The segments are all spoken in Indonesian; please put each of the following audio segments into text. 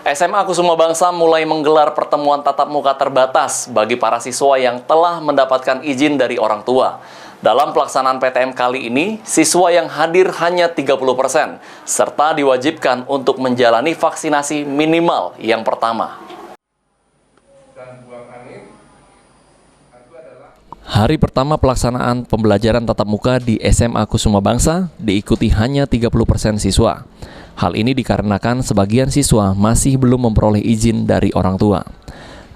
SMA Kusuma Bangsa mulai menggelar pertemuan tatap muka terbatas bagi para siswa yang telah mendapatkan izin dari orang tua. Dalam pelaksanaan PTM kali ini, siswa yang hadir hanya 30%, serta diwajibkan untuk menjalani vaksinasi minimal yang pertama. Hari pertama pelaksanaan pembelajaran tatap muka di SMA Kusuma Bangsa diikuti hanya 30% siswa. Hal ini dikarenakan sebagian siswa masih belum memperoleh izin dari orang tua.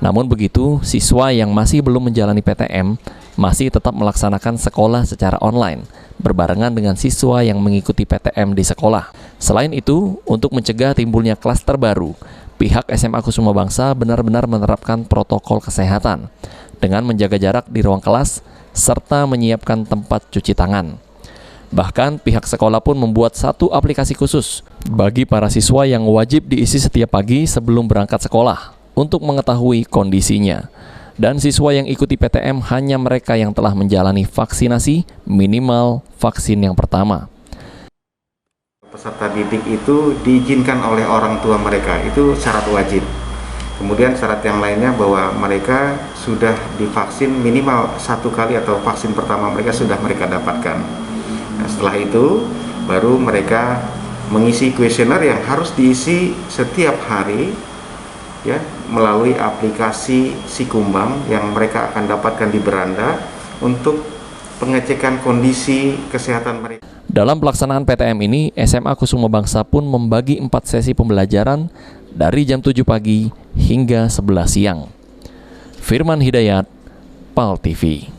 Namun begitu, siswa yang masih belum menjalani PTM masih tetap melaksanakan sekolah secara online, berbarengan dengan siswa yang mengikuti PTM di sekolah. Selain itu, untuk mencegah timbulnya klaster baru, pihak SMA Kusuma Bangsa benar-benar menerapkan protokol kesehatan dengan menjaga jarak di ruang kelas serta menyiapkan tempat cuci tangan. Bahkan pihak sekolah pun membuat satu aplikasi khusus bagi para siswa yang wajib diisi setiap pagi sebelum berangkat sekolah untuk mengetahui kondisinya. Dan siswa yang ikuti PTM hanya mereka yang telah menjalani vaksinasi minimal vaksin yang pertama. Peserta didik itu diizinkan oleh orang tua mereka, itu syarat wajib. Kemudian syarat yang lainnya bahwa mereka sudah divaksin minimal 1 kali atau vaksin pertama mereka sudah mereka dapatkan. Nah, setelah itu baru mereka mengisi kuesioner yang harus diisi setiap hari ya melalui aplikasi Sikumbang yang mereka akan dapatkan di beranda untuk pengecekan kondisi kesehatan mereka. Dalam pelaksanaan PTM ini, SMA Kusuma Bangsa pun membagi 4 sesi pembelajaran dari jam 7 pagi hingga 11 siang. Firman Hidayat, PAL TV.